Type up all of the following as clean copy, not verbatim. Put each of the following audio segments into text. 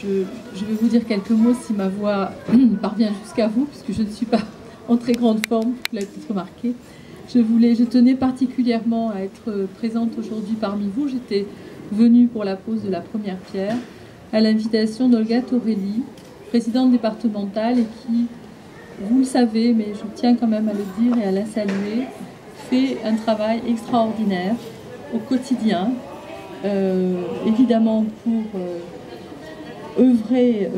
Je vais vous dire quelques mots si ma voix parvient jusqu'à vous, puisque je ne suis pas en très grande forme, vous l'avez peut-être remarqué. Je tenais particulièrement à être présente aujourd'hui parmi vous. J'étais venue pour la pose de la première pierre à l'invitation d'Olga Torelli, présidente départementale, et qui, vous le savez, mais je tiens quand même à le dire et à la saluer, fait un travail extraordinaire au quotidien, évidemment pour œuvrer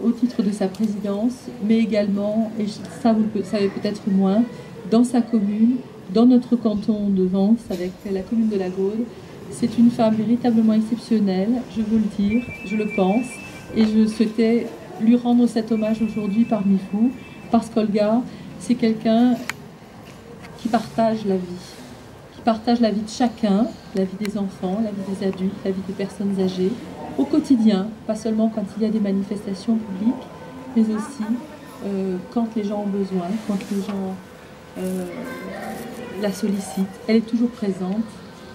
au titre de sa présidence, mais également, et ça vous le savez peut-être moins, dans sa commune, dans notre canton de Vence, avec la commune de la Gaude. C'est une femme véritablement exceptionnelle, je veux le dire, je le pense, et je souhaitais lui rendre cet hommage aujourd'hui parmi vous, parce qu'Olga, c'est quelqu'un qui partage la vie de chacun, la vie des enfants, la vie des adultes, la vie des personnes âgées, au quotidien, pas seulement quand il y a des manifestations publiques, mais aussi quand les gens ont besoin, quand les gens la sollicitent. Elle est toujours présente,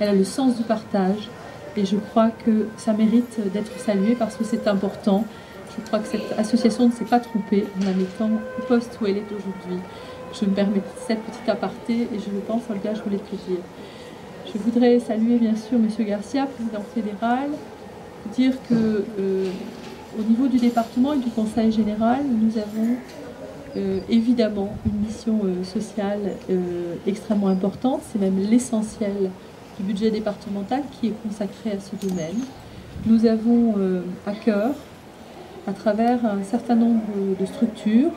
elle a le sens du partage, et je crois que ça mérite d'être salué parce que c'est important. Je crois que cette association ne s'est pas trompée en la mettant au poste où elle est aujourd'hui. Je me permets cette petite aparté et je le pense, Olga, je voulais te le dire. Je voudrais saluer bien sûr M. Garcia, président fédéral, dire que au niveau du département et du conseil général, nous avons évidemment une mission sociale extrêmement importante. C'est même l'essentiel du budget départemental qui est consacré à ce domaine. Nous avons à cœur, à travers un certain nombre de structures,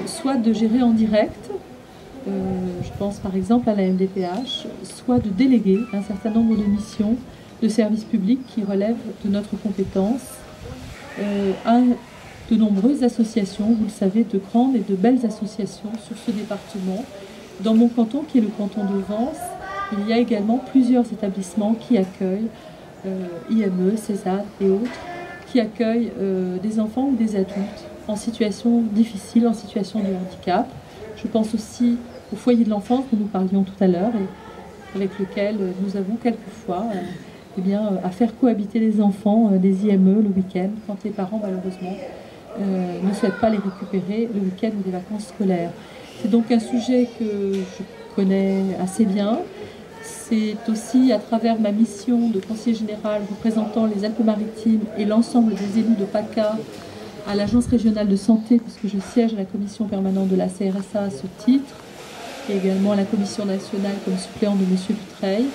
soit de gérer en direct, je pense par exemple à la MDPH, soit de déléguer un certain nombre de missions de services publics qui relèvent de notre compétence à de nombreuses associations, vous le savez, de grandes et de belles associations sur ce département. Dans mon canton, qui est le canton de Vence, il y a également plusieurs établissements qui accueillent IME, César et autres, qui accueillent des enfants ou des adultes en situation difficile, en situation de handicap. Je pense aussi au foyer de l'enfance dont nous parlions tout à l'heure et avec lequel nous avons quelquefois à faire cohabiter les enfants des IME le week-end quand les parents malheureusement ne souhaitent pas les récupérer le week-end ou des vacances scolaires. C'est donc un sujet que je connais assez bien. C'est aussi à travers ma mission de conseiller général représentant les Alpes-Maritimes et l'ensemble des élus de PACA à l'Agence régionale de santé, puisque je siège à la commission permanente de la CRSA à ce titre, et également à la commission nationale comme suppléant de M. Dutreil.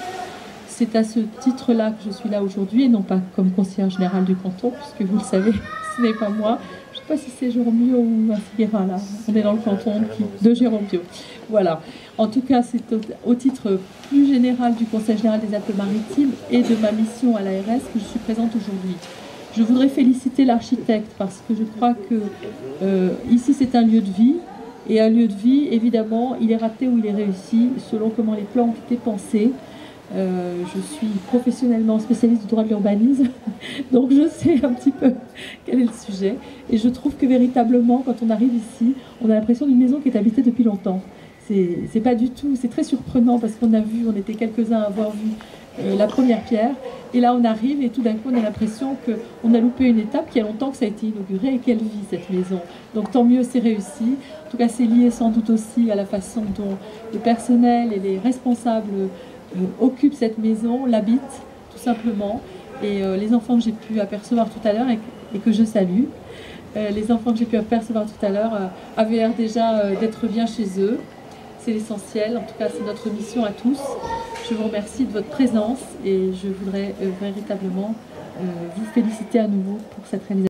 C'est à ce titre-là que je suis là aujourd'hui, et non pas comme conseillère générale du canton, puisque vous le savez, ce n'est pas moi. Je ne sais pas si c'est Jérôme Bio ou Vincent là. On est dans le canton de Jérôme Bio. Voilà. En tout cas, c'est au titre plus général du Conseil général des Alpes-Maritimes et de ma mission à l'ARS que je suis présente aujourd'hui. Je voudrais féliciter l'architecte parce que je crois que ici c'est un lieu de vie, et un lieu de vie, évidemment, il est raté ou il est réussi selon comment les plans ont été pensés. Je suis professionnellement spécialiste du droit de l'urbanisme, donc je sais un petit peu quel est le sujet. Et je trouve que véritablement, quand on arrive ici, on a l'impression d'une maison qui est habitée depuis longtemps. C'est pas du tout, c'est très surprenant parce qu'on a vu, on était quelques-uns à avoir vu la première pierre, et là on arrive et tout d'un coup on a l'impression qu'on a loupé une étape, qu'il y a longtemps que ça a été inauguré et qu'elle vit cette maison. Donc tant mieux, c'est réussi. En tout cas c'est lié sans doute aussi à la façon dont le personnel et les responsables occupent cette maison, l'habitent tout simplement. Et les enfants que j'ai pu apercevoir tout à l'heure et que je salue, les enfants que j'ai pu apercevoir tout à l'heure avaient l'air déjà d'être bien chez eux. C'est l'essentiel, en tout cas c'est notre mission à tous. Je vous remercie de votre présence et je voudrais véritablement vous féliciter à nouveau pour cette réalisation.